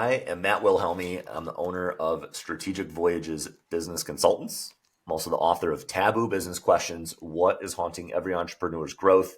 I am Matt Wilhelmi. I'm the owner of Strategic Voyages Business Consultants. I'm also the author of Taboo Business Questions, What is Haunting Every Entrepreneur's Growth?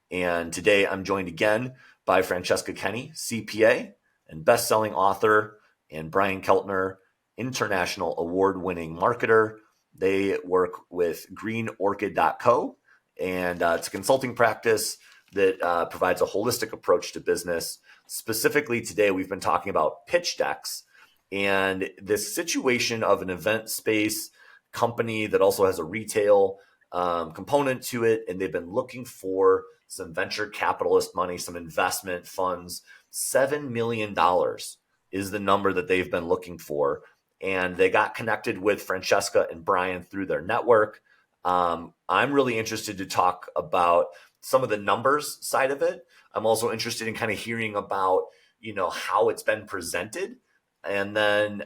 And today I'm joined again by Francesca Kenney, CPA and best-selling author, and Brian Keltner, international award-winning marketer. They work with greenorchid.co, and it's a consulting practice that provides a holistic approach to business. Specifically today, we've been talking about pitch decks and this situation of an event space company that also has a retail component to it. And they've been looking for some venture capitalist money, some investment funds. $7 million is the number that they've been looking for. And they got connected with Francesca and Brian through their network. I'm really interested to talk about some of the numbers side of it. I'm also interested in kind of hearing about, how it's been presented. And then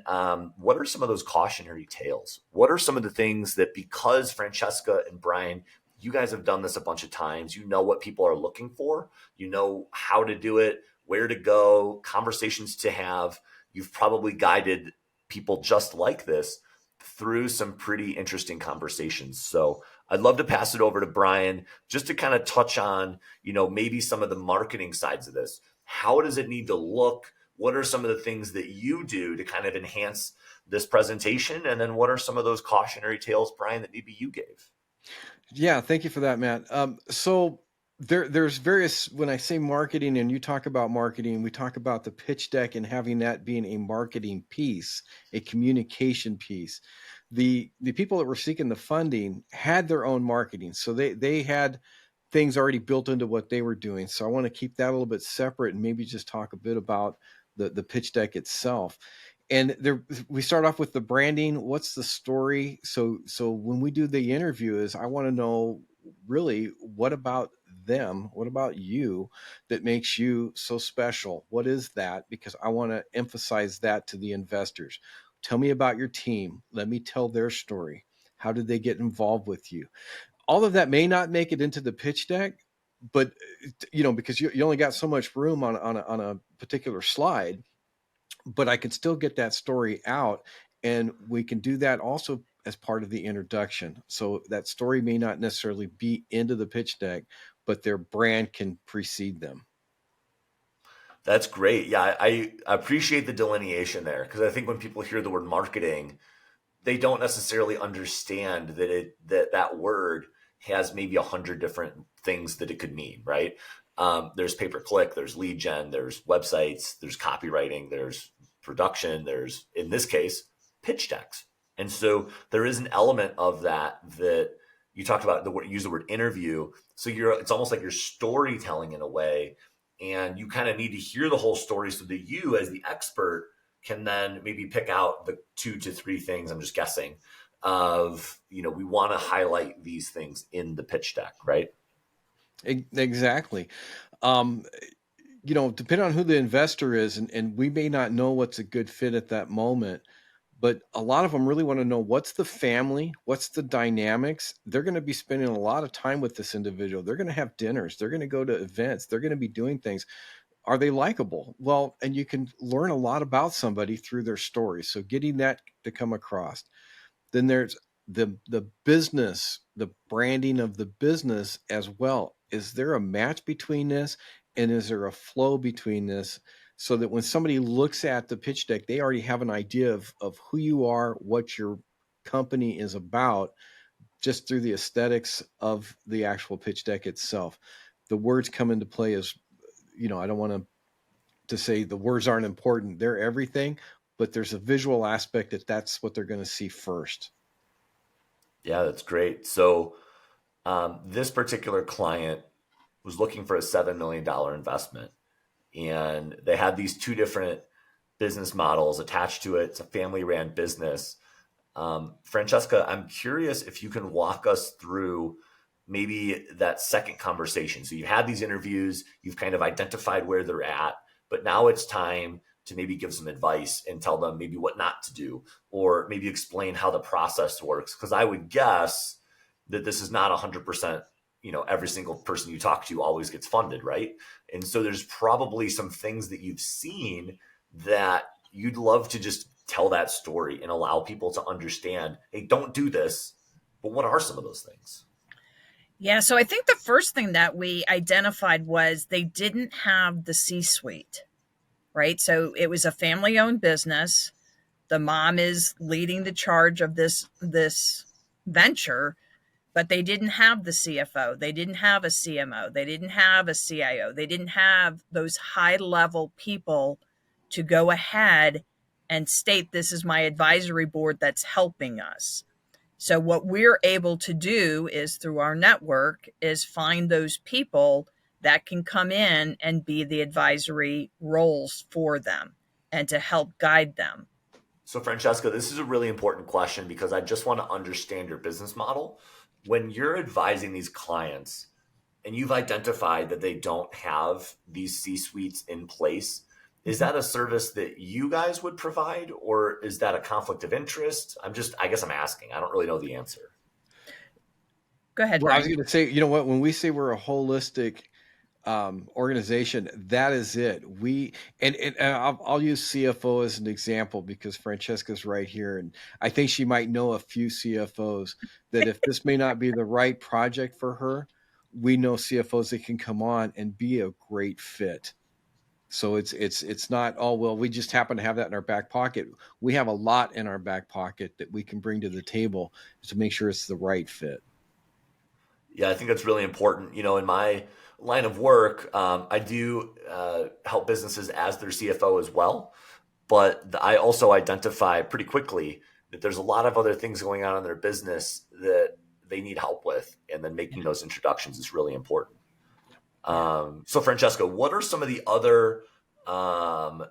what are some of those cautionary tales? What are some of the things that, because Francesca and Brian, you guys have done this a bunch of times, you know what people are looking for, you know how to do it, where to go, conversations to have. You've probably guided people just like this through some pretty interesting conversations. So I'd love to pass it over to Brian just to kind of touch on, maybe some of the marketing sides of this. How does it need to look? What are some of the things that you do to kind of enhance this presentation? And then what are some of those cautionary tales, Brian, that maybe you gave? Yeah, thank you for that, Matt. So there's various, when I say marketing and you talk about marketing, we talk about the pitch deck and having that being a marketing piece, a communication piece. The people that were seeking the funding had their own marketing. So they had things already built into what they were doing. So I want to keep that a little bit separate and maybe just talk a bit about the pitch deck itself. And we start off with the branding. What's the story? So when we do the interview I want to know really what about them? What about you that makes you so special? What is that? Because I want to emphasize that to the investors. Tell me about your team. Let me tell their story. How did they get involved with you? All of that may not make it into the pitch deck, but because you only got so much room on a particular slide, but I can still get that story out, and we can do that also as part of the introduction. So that story may not necessarily be into the pitch deck, but their brand can precede them. That's great. Yeah, I appreciate the delineation there, because I think when people hear the word marketing, they don't necessarily understand that word has maybe 100 different things that it could mean, right? There's pay-per-click, there's lead gen, there's websites, there's copywriting, there's production, there's, in this case, pitch decks. And so there is an element of that you talked about, use the word interview. So it's almost like you're storytelling in a way, and you kind of need to hear the whole story so that you, as the expert, can then maybe pick out the 2 to 3 things, I'm just guessing, of, we want to highlight these things in the pitch deck, right? Exactly. Depending on who the investor is, and we may not know what's a good fit at that moment, but a lot of them really want to know what's the family, what's the dynamics. They're going to be spending a lot of time with this individual. They're going to have dinners. They're going to go to events. They're going to be doing things. Are they likable? Well, and you can learn a lot about somebody through their story. So getting that to come across. Then there's the business, the branding of the business as well. Is there a match between this? And is there a flow between this, so that when somebody looks at the pitch deck, they already have an idea of who you are, what your company is about, just through the aesthetics of the actual pitch deck itself. The words come into play as, I don't want to say the words aren't important. They're everything, but there's a visual aspect that's what they're going to see first. Yeah, that's great. So this particular client was looking for a $7 million investment, and they had these 2 different business models attached to it. It's a family-ran business. Francesca, I'm curious if you can walk us through maybe that second conversation. So you had these interviews, you've kind of identified where they're at, but now it's time to maybe give some advice and tell them maybe what not to do, or maybe explain how the process works. Because I would guess that this is not 100%, every single person you talk to always gets funded, right? And so there's probably some things that you've seen that you'd love to just tell that story and allow people to understand, hey, don't do this, but what are some of those things? Yeah, so I think the first thing that we identified was they didn't have the C-suite, right? So it was a family-owned business. The mom is leading the charge of this venture, but they didn't have the CFO. They didn't have a CMO. They didn't have a CIO. They didn't have those high-level people to go ahead and state, this is my advisory board that's helping us. So what we're able to do is through our network is find those people that can come in and be the advisory roles for them and to help guide them. So, Francesca, this is a really important question because I just want to understand your business model. When you're advising these clients and you've identified that they don't have these C suites in place, is that a service that you guys would provide, or is that a conflict of interest? I guess I'm asking. I don't really know the answer. Go ahead, Well, I was Brian. going to say, you know what, when we say we're a holistic organization, that is it. And I'll use CFO as an example because Francesca's right here, and I think she might know a few CFOs that if this may not be the right project for her, we know CFOs that can come on and be a great fit. So it's not, oh well, we just happen to have that in our back pocket. We have a lot in our back pocket that we can bring to the table to make sure it's the right fit. Yeah, I think that's really important. In my line of work, I do help businesses as their CFO as well. But I also identify pretty quickly that there's a lot of other things going on in their business that they need help with. And then making those introductions is really important. So, Francesca, what are some of the other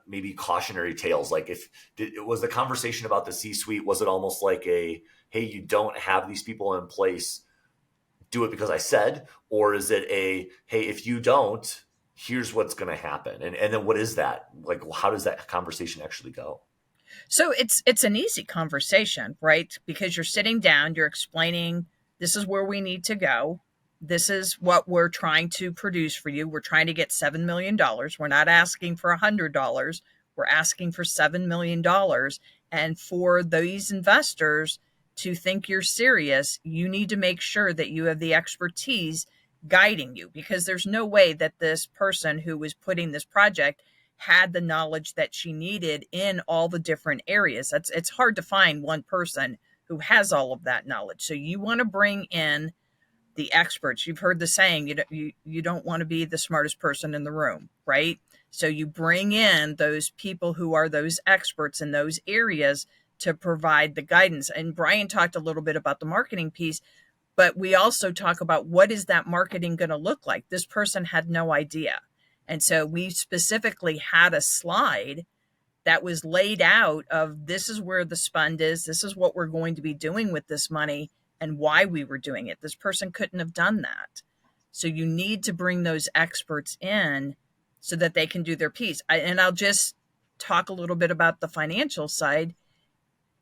maybe cautionary tales? Like, was the conversation about the C-suite, was it almost like hey, you don't have these people in place, do it because I said, or is it hey, if you don't, here's what's going to happen? And then what is that? Like, how does that conversation actually go? So it's an easy conversation, right? Because you're sitting down, you're explaining, this is where we need to go. This is what we're trying to produce for you. We're trying to get $7 million. We're not asking for $100. We're asking for $7 million. And for these investors to think you're serious, you need to make sure that you have the expertise guiding you, because there's no way that this person who was putting this project had the knowledge that she needed in all the different areas. It's hard to find one person who has all of that knowledge. So you want to bring in the experts. You've heard the saying, you don't want to be the smartest person in the room, right? So you bring in those people who are those experts in those areas to provide the guidance. And Brian talked a little bit about the marketing piece, but we also talk about, what is that marketing going to look like? This person had no idea. And so we specifically had a slide that was laid out of, this is where the spend is. This is what we're going to be doing with this money and why we were doing it. This person couldn't have done that. So you need to bring those experts in so that they can do their piece. And I'll just talk a little bit about the financial side.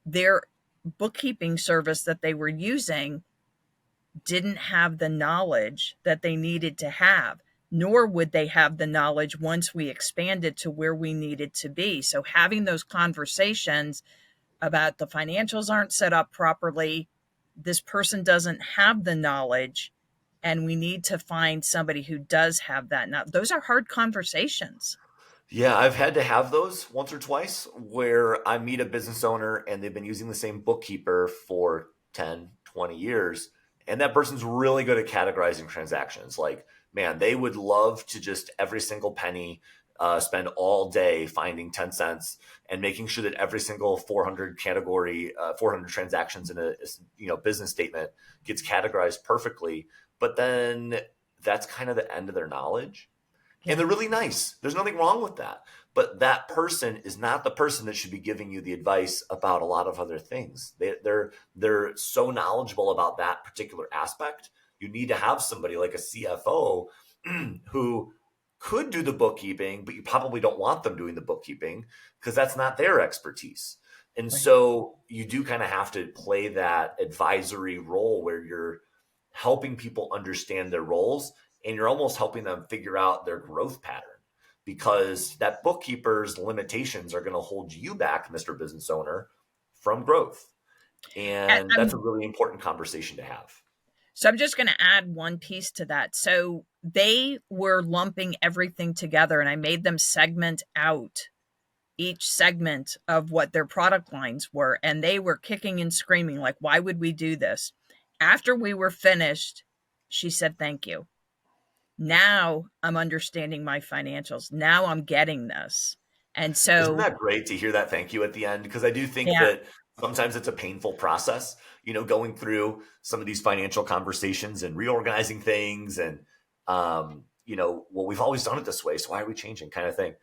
Their bookkeeping service that they were using didn't have the knowledge that they needed to have, nor would they have the knowledge once we expanded to where we needed to be. So having those conversations about, the financials aren't set up properly, this person doesn't have the knowledge, and we need to find somebody who does have that. Now, those are hard conversations. Yeah, I've had to have those once or twice where I meet a business owner and they've been using the same bookkeeper for 10, 20 years. And that person's really good at categorizing transactions. Like, man, they would love to just every single penny spend all day finding 10 cents and making sure that every single 400 category, 400 transactions in a business statement gets categorized perfectly. But then that's kind of the end of their knowledge. And they're really nice. There's nothing wrong with that. But that person is not the person that should be giving you the advice about a lot of other things. They're so knowledgeable about that particular aspect. You need to have somebody like a CFO who could do the bookkeeping, but you probably don't want them doing the bookkeeping because that's not their expertise. And so you do kind of have to play that advisory role where you're helping people understand their roles, and you're almost helping them figure out their growth pattern. because that bookkeeper's limitations are going to hold you back, Mr. Business Owner, from growth. And And that's a really important conversation to have. So I'm just going to add one piece to that. So they were lumping everything together, and I made them segment out each segment of what their product lines were. And they were kicking and screaming, like, why would we do this? After we were finished, she said, thank you. Now I'm understanding my financials. Now I'm getting this. And Isn't so, that great to hear that thank you at the end? Because I do think yeah, that sometimes it's a painful process, going through some of these financial conversations and reorganizing things. And, well, we've always done it this way, so why are we changing, kind of thing.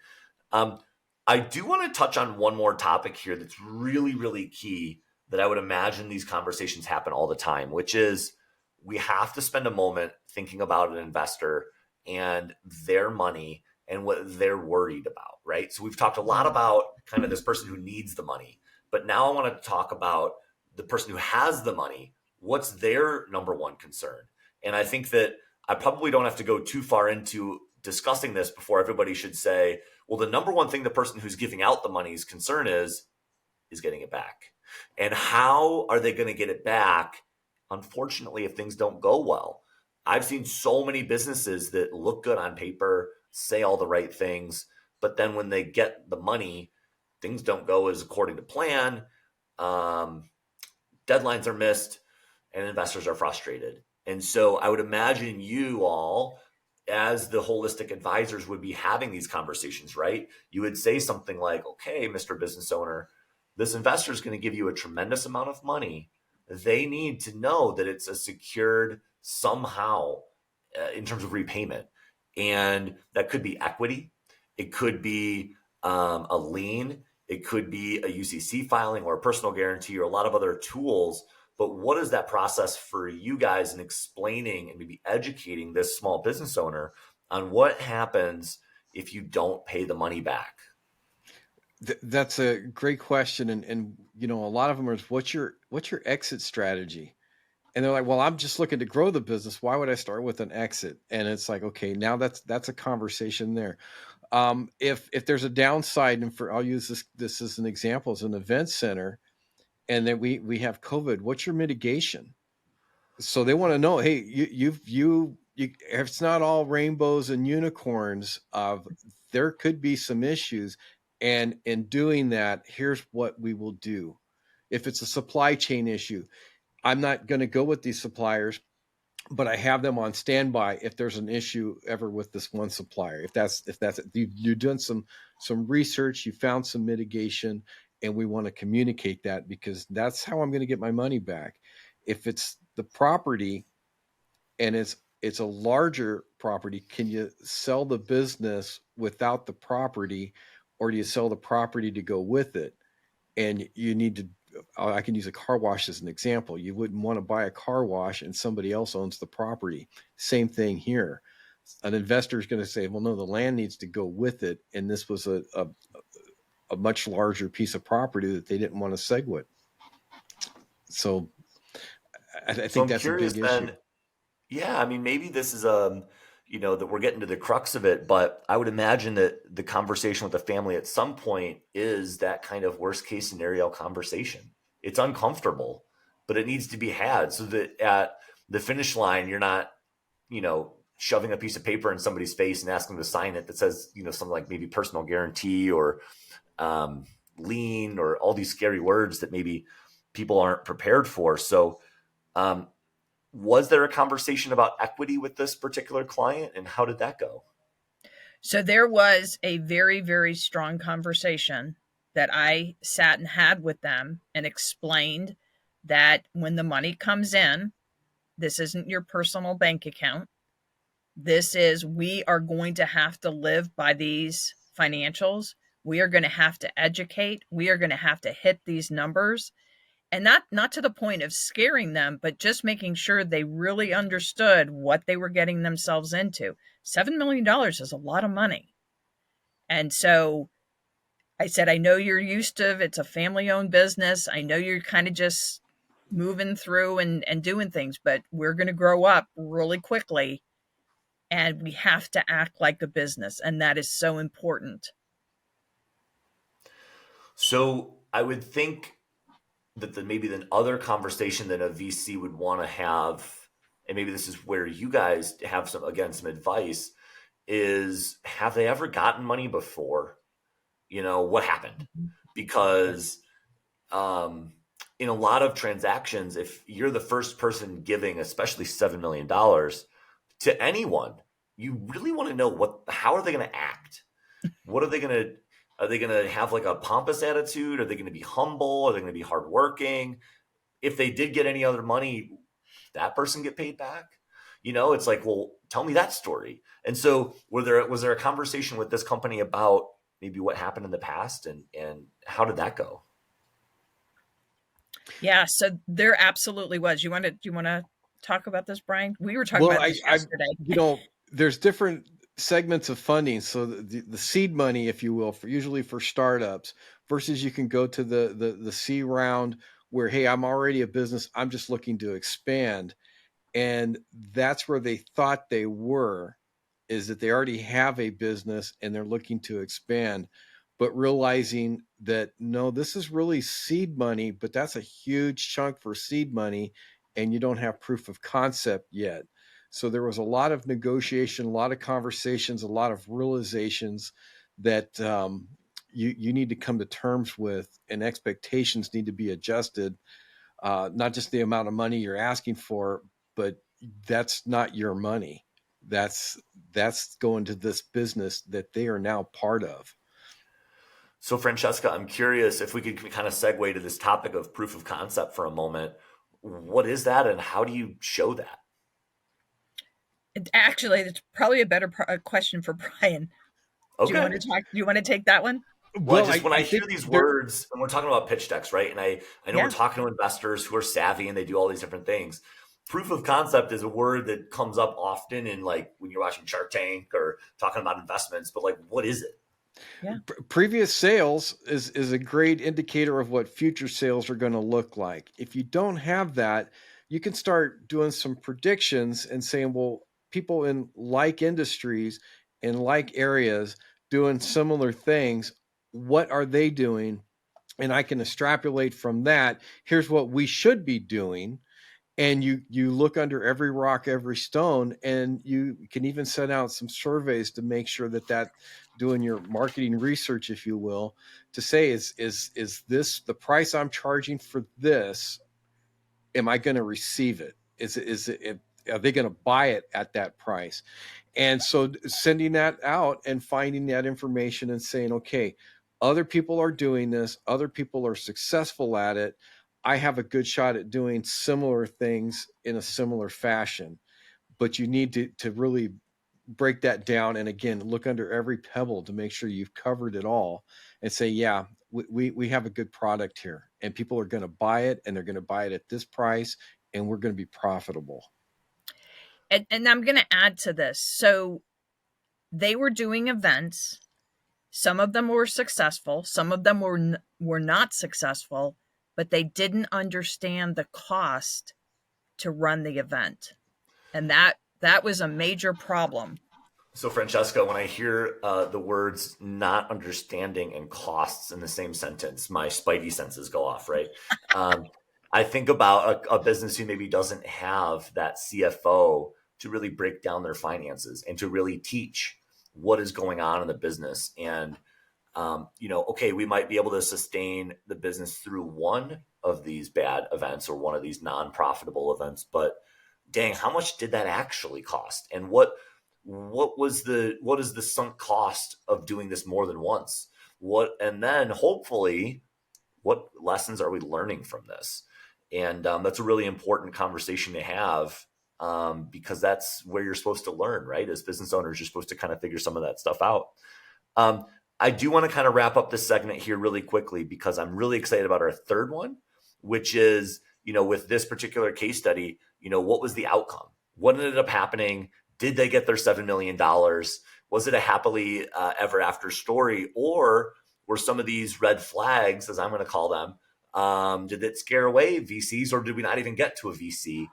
I do want to touch on one more topic here that's really, really key, that I would imagine these conversations happen all the time, which is we have to spend a moment thinking about an investor and their money and what they're worried about, right? So we've talked a lot about kind of this person who needs the money, but now I want to talk about the person who has the money. What's their number one concern? And I think that I probably don't have to go too far into discussing this before everybody should say, well, the number one thing the person who's giving out the money's concern is getting it back. And how are they going to get it back? Unfortunately, if things don't go well, I've seen so many businesses that look good on paper, say all the right things, but then when they get the money, things don't go as according to plan. Deadlines are missed and investors are frustrated. And so I would imagine you all, as the holistic advisors, would be having these conversations, right? You would say something like, okay, Mr. Business Owner, this investor is going to give you a tremendous amount of money. They need to know that it's a secured somehow in terms of repayment. And that could be equity. It could be a lien. It could be a UCC filing or a personal guarantee or a lot of other tools. But what is that process for you guys in explaining and maybe educating this small business owner on what happens if you don't pay the money back? That's a great question. And a lot of them are, what's your exit strategy? And they're like, well, I'm just looking to grow the business. Why would I start with an exit? And it's like, okay, now that's a conversation there. If there's a downside, and I'll use this as an example, as an event center, and then we have COVID, what's your mitigation? So they want to know, hey, you it's not all rainbows and unicorns. There could be some issues, and in doing that, here's what we will do. If it's a supply chain issue, I'm not going to go with these suppliers, but I have them on standby if there's an issue ever with this one supplier. If that's you've done some research, you found some mitigation, and we want to communicate that, because that's how I'm going to get my money back. If it's the property and it's a larger property, can you sell the business without the property, or do you sell the property to go with it? And you need to, I can use a car wash as an example. You wouldn't want to buy a car wash and somebody else owns the property. Same thing here. An investor is going to say, well, no, the land needs to go with it. And this was a much larger piece of property that they didn't want to segue. So I think that's a big issue. Yeah, I mean, maybe this is that we're getting to the crux of it, but I would imagine that the conversation with the family at some point is that kind of worst case scenario conversation. It's uncomfortable, but it needs to be had so that at the finish line, you're not, shoving a piece of paper in somebody's face and asking them to sign it that says, something like maybe personal guarantee or lien or all these scary words that maybe people aren't prepared for. So, was there a conversation about equity with this particular client, and how did that go? So there was a very, very strong conversation that I sat and had with them and explained that when the money comes in, this isn't your personal bank account. This is, we are going to have to live by these financials. We are going to have to educate. We are going to have to hit these numbers. And not to the point of scaring them, but just making sure they really understood what they were getting themselves into. $7 million is a lot of money. And so I said, I know you're used to, it's a family-owned business. I know you're kind of just moving through and doing things, but we're going to grow up really quickly. and we have to act like a business. And that is so important. So I would think that maybe the other conversation that a VC would want to have, and maybe this is where you guys have some advice, is have they ever gotten money before? What happened? Because in a lot of transactions, if you're the first person giving, especially $7 million to anyone, you really want to know how are they going to act? What are they going to have, like a pompous attitude? Are they going to be humble? Are they going to be hardworking? If they did get any other money, that person get paid back? It's like, well, tell me that story. And so was there a conversation with this company about maybe what happened in the past and how did that go? Yeah, so there absolutely was. Do you want to talk about this, Brian? We were talking about this yesterday. There's different segments of funding. So the seed money, if you will, usually for startups, versus you can go to the C round where, hey, I'm already a business, I'm just looking to expand. And that's where they thought they were, is that they already have a business and they're looking to expand, but realizing that, no, this is really seed money, but that's a huge chunk for seed money and you don't have proof of concept yet. So there was a lot of negotiation, a lot of conversations, a lot of realizations that you need to come to terms with, and expectations need to be adjusted. Not just the amount of money you're asking for, but that's not your money. That's going to this business that they are now part of. So Francesca, I'm curious if we could kind of segue to this topic of proof of concept for a moment. What is that and how do you show that? Actually, it's probably a better question for Brian. Okay. Do you want to take that one? Well, when I hear these words, and we're talking about pitch decks, right? And I know we're talking to investors who are savvy and they do all these different things. Proof of concept is a word that comes up often in, like, when you're watching Shark Tank or talking about investments, but, like, what is it? Yeah. Previous sales is a great indicator of what future sales are going to look like. If you don't have that, you can start doing some predictions and saying, well, people in like industries, in like areas, doing similar things, what are they doing? And I can extrapolate from that. Here's what we should be doing. And you look under every rock, every stone, and you can even send out some surveys to make sure that doing your marketing research, if you will, to say, is this the price I'm charging for this? Am I going to receive it? Are they going to buy it at that price? And so sending that out and finding that information and saying, okay, other people are doing this, other people are successful at it, I have a good shot at doing similar things in a similar fashion. But you need to really break that down. And again, look under every pebble to make sure you've covered it all and say, yeah, we have a good product here and people are going to buy it, and they're going to buy it at this price, and we're going to be profitable. And I'm going to add to this. So they were doing events. Some of them were successful. Some of them were not successful, but they didn't understand the cost to run the event. And that was a major problem. So Francesca, when I hear the words not understanding and costs in the same sentence, my spidey senses go off, right? I think about a business who maybe doesn't have that CFO to really break down their finances and to really teach what is going on in the business. And, okay, we might be able to sustain the business through one of these bad events or one of these non-profitable events, but dang, how much did that actually cost? And what is the sunk cost of doing this more than once? And then hopefully, what lessons are we learning from this? And that's a really important conversation to have, because that's where you're supposed to learn, right? As business owners, you're supposed to kind of figure some of that stuff out. I do want to kind of wrap up this segment here really quickly, because I'm really excited about our third one, which is, with this particular case study, what was the outcome? What ended up happening? Did they get their $7 million? Was it a happily ever after story? Or were some of these red flags, as I'm going to call them, did it scare away VCs, or did we not even get to a VC?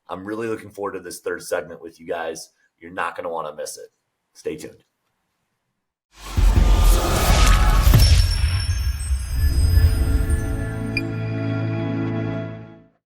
I'm really looking forward to this third segment with you guys. You're not going to want to miss it. Stay tuned.